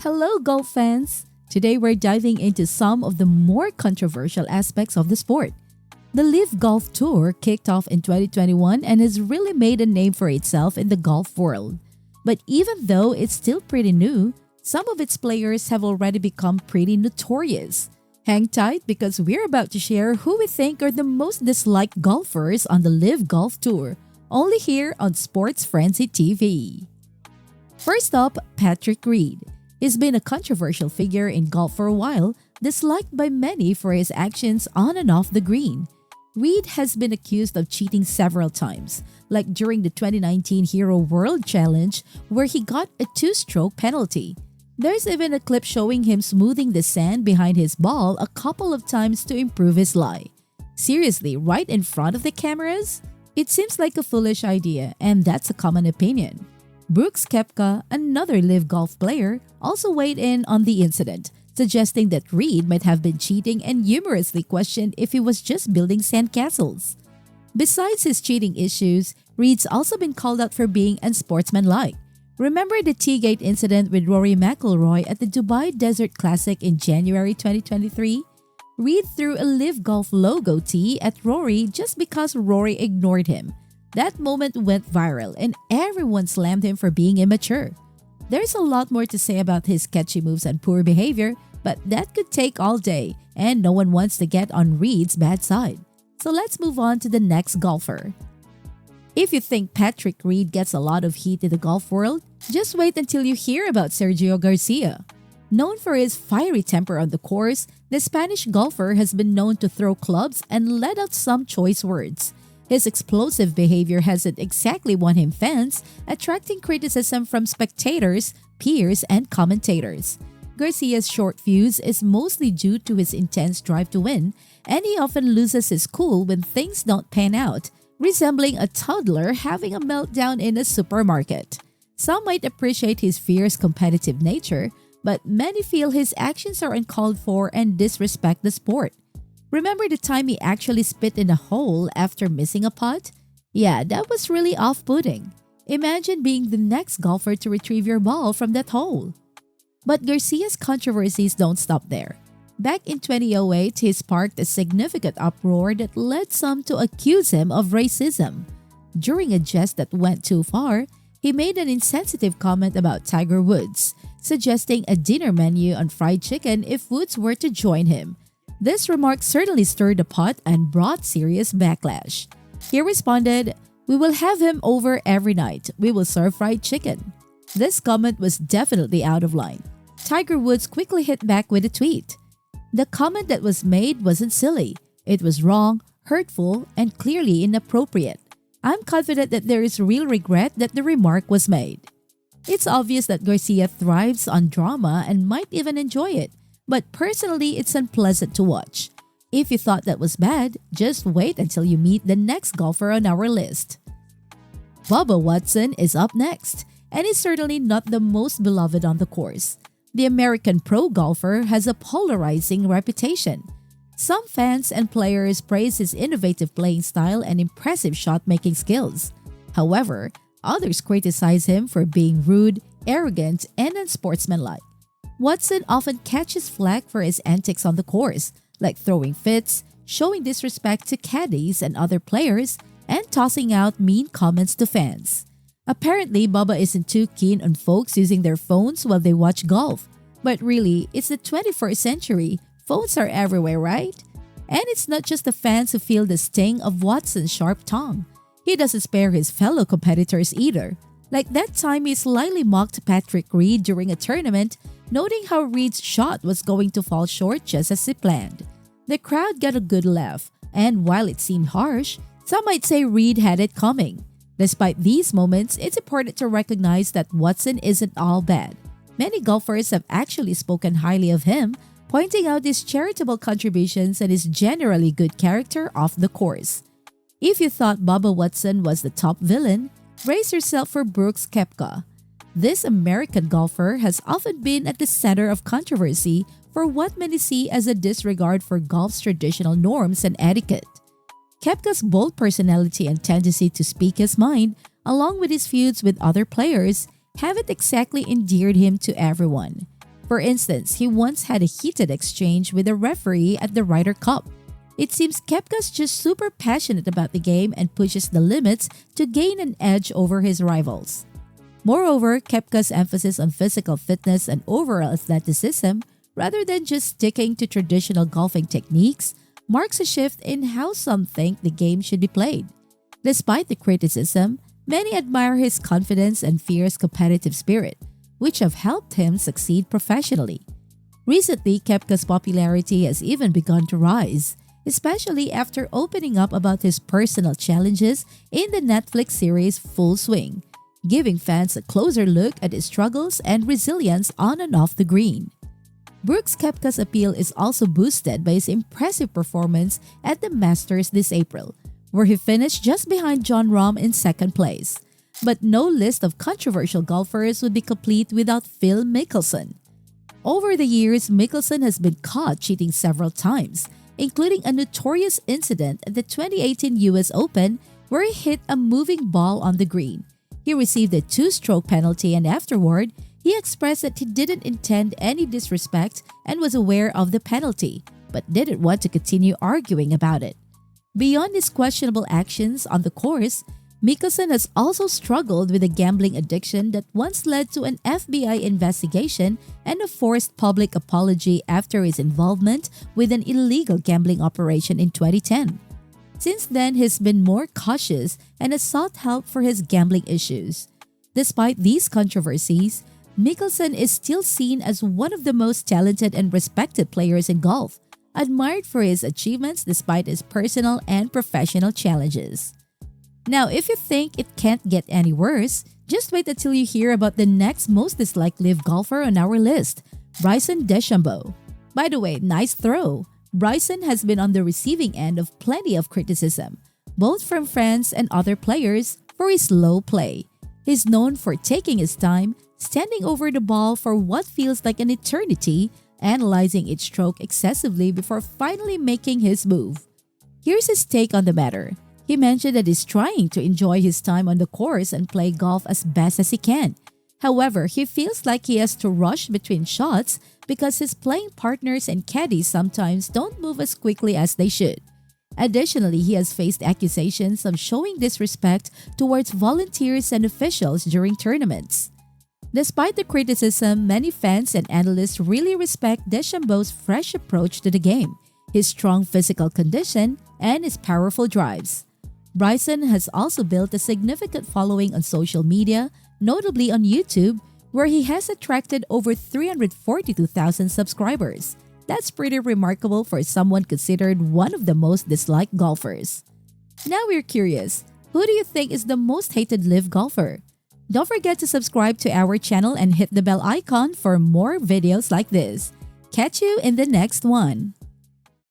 Hello, golf fans! Today we're diving into some of the more controversial aspects of the sport. The LIV Golf Tour kicked off in 2021 and has really made a name for itself in the golf world. But even though it's still pretty new, some of its players have already become pretty notorious. Hang tight because we're about to share who we think are the most disliked golfers on the LIV Golf Tour, only here on Sports Frenzy TV. First up, Patrick Reed. He's been a controversial figure in golf for a while, disliked by many for his actions on and off the green. Reed has been accused of cheating several times, like during the 2019 Hero World Challenge where he got a two-stroke penalty. There's even a clip showing him smoothing the sand behind his ball a couple of times to improve his lie. Seriously, right in front of the cameras? It seems like a foolish idea, and that's a common opinion. Brooks Koepka, another LIV Golf player, also weighed in on the incident, suggesting that Reed might have been cheating and humorously questioned if he was just building sandcastles. Besides his cheating issues, Reed's also been called out for being unsportsmanlike. Remember the Teagate incident with Rory McIlroy at the Dubai Desert Classic in January 2023? Reed threw a LIV Golf logo tee at Rory just because Rory ignored him. That moment went viral and everyone slammed him for being immature. There's a lot more to say about his sketchy moves and poor behavior, but that could take all day and no one wants to get on Reed's bad side. So let's move on to the next golfer. If you think Patrick Reed gets a lot of heat in the golf world, just wait until you hear about Sergio Garcia. Known for his fiery temper on the course, the Spanish golfer has been known to throw clubs and let out some choice words. His explosive behavior hasn't exactly won him fans, attracting criticism from spectators, peers, and commentators. Garcia's short fuse is mostly due to his intense drive to win, and he often loses his cool when things don't pan out, resembling a toddler having a meltdown in a supermarket. Some might appreciate his fierce competitive nature, but many feel his actions are uncalled for and disrespect the sport. Remember the time he actually spit in a hole after missing a putt? Yeah, that was really off-putting. Imagine being the next golfer to retrieve your ball from that hole. But Garcia's controversies don't stop there. Back in 2008, he sparked a significant uproar that led some to accuse him of racism. During a jest that went too far, he made an insensitive comment about Tiger Woods, suggesting a dinner menu on fried chicken if Woods were to join him. This remark certainly stirred the pot and brought serious backlash. He responded, "We will have him over every night. We will serve fried chicken." This comment was definitely out of line. Tiger Woods quickly hit back with a tweet. The comment that was made wasn't silly. It was wrong, hurtful, and clearly inappropriate. I'm confident that there is real regret that the remark was made. It's obvious that Garcia thrives on drama and might even enjoy it. But personally, it's unpleasant to watch. If you thought that was bad, just wait until you meet the next golfer on our list. Bubba Watson is up next, and is certainly not the most beloved on the course. The American pro golfer has a polarizing reputation. Some fans and players praise his innovative playing style and impressive shot-making skills. However, others criticize him for being rude, arrogant, and unsportsmanlike. Watson often catches flack for his antics on the course, like throwing fits, showing disrespect to caddies and other players, and tossing out mean comments to fans. Apparently, Bubba isn't too keen on folks using their phones while they watch golf. But really, it's the 21st century. Phones are everywhere, right? And it's not just the fans who feel the sting of Watson's sharp tongue. He doesn't spare his fellow competitors either. Like that time he slyly mocked Patrick Reed during a tournament, noting how Reed's shot was going to fall short just as he planned. The crowd got a good laugh, and while it seemed harsh, some might say Reed had it coming. Despite these moments, it's important to recognize that Watson isn't all bad. Many golfers have actually spoken highly of him, pointing out his charitable contributions and his generally good character off the course. If you thought Bubba Watson was the top villain, brace yourself for Brooks Koepka. This American golfer has often been at the center of controversy for what many see as a disregard for golf's traditional norms and etiquette. Koepka's bold personality and tendency to speak his mind, along with his feuds with other players, haven't exactly endeared him to everyone. For instance, he once had a heated exchange with a referee at the Ryder Cup. It seems Koepka's just super passionate about the game and pushes the limits to gain an edge over his rivals. Moreover, Koepka's emphasis on physical fitness and overall athleticism, rather than just sticking to traditional golfing techniques, marks a shift in how some think the game should be played. Despite the criticism, many admire his confidence and fierce competitive spirit, which have helped him succeed professionally. Recently, Koepka's popularity has even begun to rise, especially after opening up about his personal challenges in the Netflix series Full Swing, giving fans a closer look at his struggles and resilience on and off the green. Brooks Koepka's appeal is also boosted by his impressive performance at the Masters this April, where he finished just behind Jon Rahm in second place. But no list of controversial golfers would be complete without Phil Mickelson. Over the years, Mickelson has been caught cheating several times, including a notorious incident at the 2018 US Open where he hit a moving ball on the green. He received a 2-stroke penalty, and afterward, he expressed that he didn't intend any disrespect and was aware of the penalty, but didn't want to continue arguing about it. Beyond his questionable actions on the course, Mickelson has also struggled with a gambling addiction that once led to an FBI investigation and a forced public apology after his involvement with an illegal gambling operation in 2010. Since then, he's been more cautious and has sought help for his gambling issues. Despite these controversies, Mickelson is still seen as one of the most talented and respected players in golf, admired for his achievements despite his personal and professional challenges. Now, if you think it can't get any worse, just wait until you hear about the next most disliked LIV golfer on our list, Bryson DeChambeau. By the way, nice throw! Bryson has been on the receiving end of plenty of criticism, both from fans and other players, for his slow play. He's known for taking his time, standing over the ball for what feels like an eternity, analyzing each stroke excessively before finally making his move. Here's his take on the matter. He mentioned that he's trying to enjoy his time on the course and play golf as best as he can. However, he feels like he has to rush between shots because his playing partners and caddies sometimes don't move as quickly as they should. Additionally, he has faced accusations of showing disrespect towards volunteers and officials during tournaments. Despite the criticism, many fans and analysts really respect DeChambeau's fresh approach to the game, his strong physical condition, and his powerful drives. Bryson has also built a significant following on social media, notably on YouTube, where he has attracted over 342,000 subscribers. That's pretty remarkable for someone considered one of the most disliked golfers. Now we're curious, who do you think is the most hated LIV golfer? Don't forget to subscribe to our channel and hit the bell icon for more videos like this. Catch you in the next one.